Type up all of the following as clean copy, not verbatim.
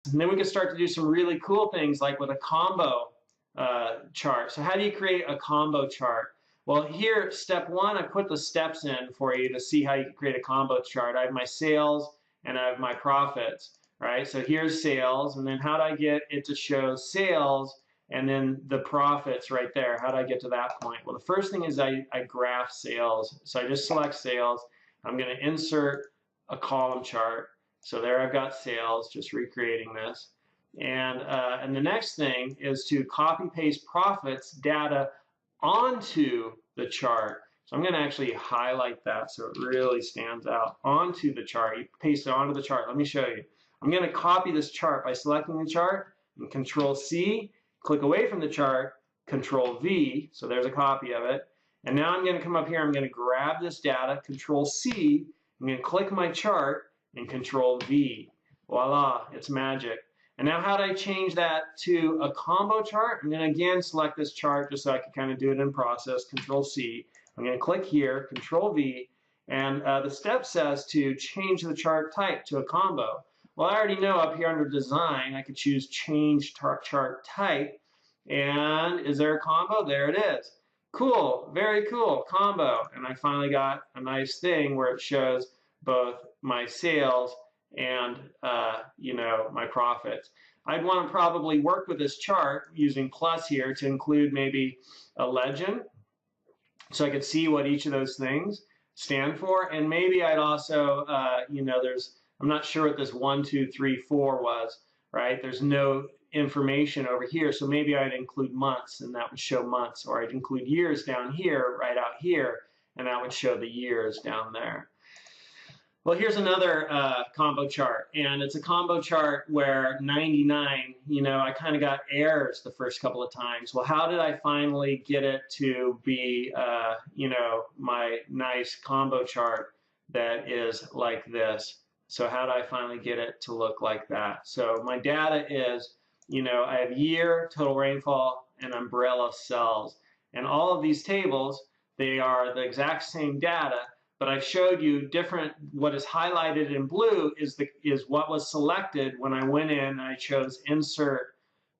And then we can start to do some really cool things like with a combo chart. So how do you create a combo chart? Well, here, step one, I put the steps in for you to see how you can create a combo chart. I have my sales and I have my profits, right? So here's sales, and then how do I get it to show sales and then the profits right there? How do I get to that point? Well, the first thing is I graph sales. So I just select sales. I'm going to insert a column chart. So there I've got sales, just recreating this. And the next thing is to copy paste profits data onto the chart. So I'm going to actually highlight that so it really stands out onto the chart. You paste it onto the chart. Let me show you. I'm going to copy this chart by selecting the chart and Control C, click away from the chart, Control V, so there's a copy of it. And now I'm going to come up here, I'm going to grab this data, Control C, I'm going to click my chart and Control V. Voila, it's magic. And now how do I change that to a combo chart? I'm going to again select this chart just so I can kind of do it in process, Control C. I'm going to click here, Control V, and the step says to change the chart type to a combo. Well, I already know up here under Design, I could choose Change Chart Type. And is there a combo? There it is. Cool, very cool, combo. And I finally got a nice thing where it shows both my sales and my profits. I'd want to probably work with this chart using plus here to include maybe a legend so I could see what each of those things stand for. And maybe I'd also, I'm not sure what this 1, 2, 3, 4 was, right? There's no information over here, so maybe I'd include months and that would show months, or I'd include years down here, right out here, and that would show the years down there. Well, here's another combo chart, and it's a combo chart where 99, I kind of got errors the first couple of times. Well, how did I finally get it to be, my nice combo chart that is like this? So how do I finally get it to look like that? So my data is, I have year, total rainfall, and umbrella cells. And all of these tables, they are the exact same data, but I've showed you different, what is highlighted in blue is what was selected when I went in and I chose Insert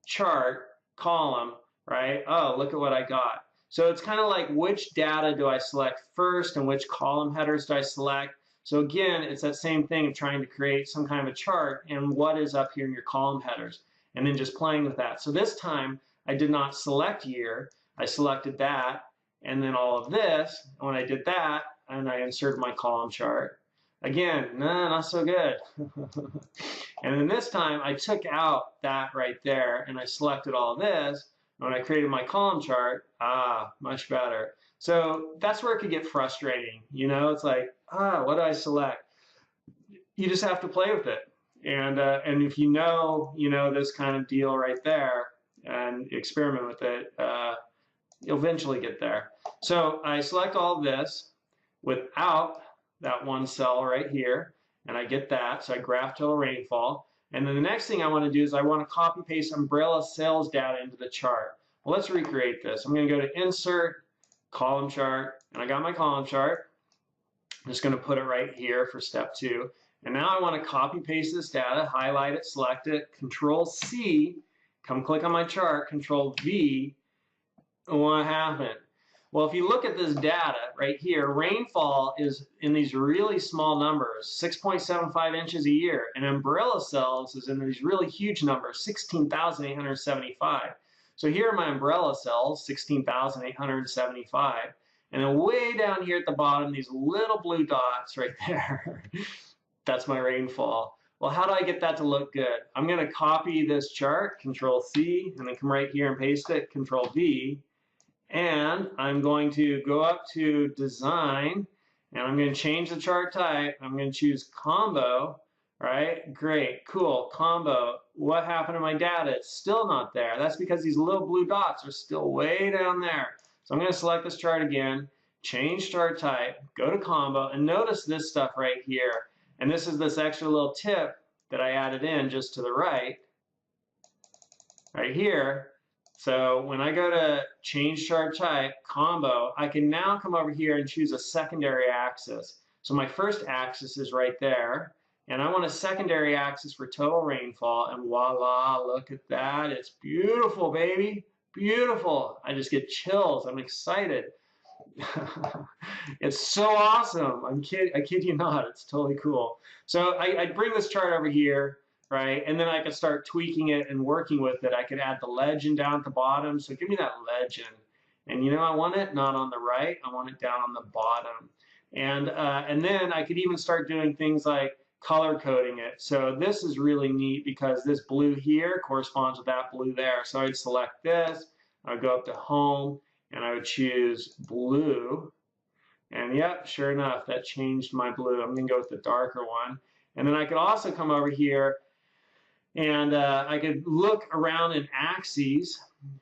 Chart Column, right? Oh, look at what I got. So it's kind of like which data do I select first and which column headers do I select? So again, it's that same thing of trying to create some kind of a chart and what is up here in your column headers and then just playing with that. So this time I did not select year, I selected that and then all of this. And when I did that, and I inserted my column chart. Again, not so good. And then this time I took out that right there and I selected all this. When I created my column chart, much better. So that's where it could get frustrating. It's like, what do I select? You just have to play with it. And if you know this kind of deal right there and experiment with it, you'll eventually get there. So I select all this without that one cell right here, and I get that, so I graph total rainfall. And then the next thing I want to do is I want to copy paste umbrella sales data into the chart. Well, let's recreate this. I'm going to go to Insert, Column Chart, and I got my column chart. I'm just going to put it right here for step 2. And now I want to copy paste this data, highlight it, select it, Control C, come click on my chart, Control V, and what happened? Well, if you look at this data right here, rainfall is in these really small numbers, 6.75 inches a year, and umbrella cells is in these really huge numbers, 16,875. So here are my umbrella cells, 16,875, and then way down here at the bottom, these little blue dots right there, that's my rainfall. Well, how do I get that to look good? I'm going to copy this chart, Control C, and then come right here and paste it, Control V. And I'm going to go up to Design, and I'm going to change the chart type. I'm going to choose Combo, right? Great, cool, Combo. What happened to my data? It's still not there. That's because these little blue dots are still way down there. So I'm going to select this chart again, change chart type, go to Combo, and notice this stuff right here. And this is this extra little tip that I added in just to the right here. So when I go to change chart type, combo, I can now come over here and choose a secondary axis. So my first axis is right there, And I want a secondary axis for total rainfall, and voila, look at that. It's beautiful, baby. Beautiful. I just get chills. I'm excited. It's so awesome. I kid you not. It's totally cool. So I bring this chart over here, right? And then I could start tweaking it and working with it. I could add the legend down at the bottom. So give me that legend. And you know, I want it not on the right. I want it down on the bottom. And then I could even start doing things like color coding it. So this is really neat because this blue here corresponds with that blue there. So I'd select this. I'd go up to home and I would choose blue. And yep, sure enough, that changed my blue. I'm going to go with the darker one. And then I could also come over here and I could look around in axes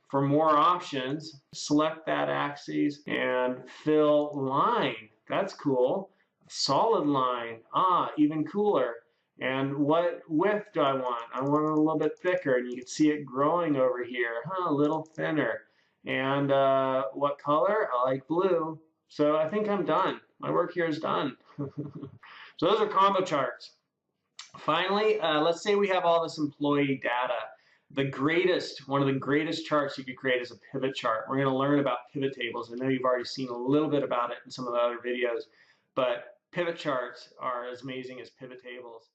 for more options. Select that axis and fill line. That's cool. Solid line. Ah, even cooler. And what width do I want? I want it a little bit thicker, and you can see it growing over here. A little thinner. And what color? I like blue. So I think I'm done. My work here is done. So those are combo charts. Finally, let's say we have all this employee data. One of the greatest charts you could create is a pivot chart. We're going to learn about pivot tables. I know you've already seen a little bit about it in some of the other videos, but pivot charts are as amazing as pivot tables.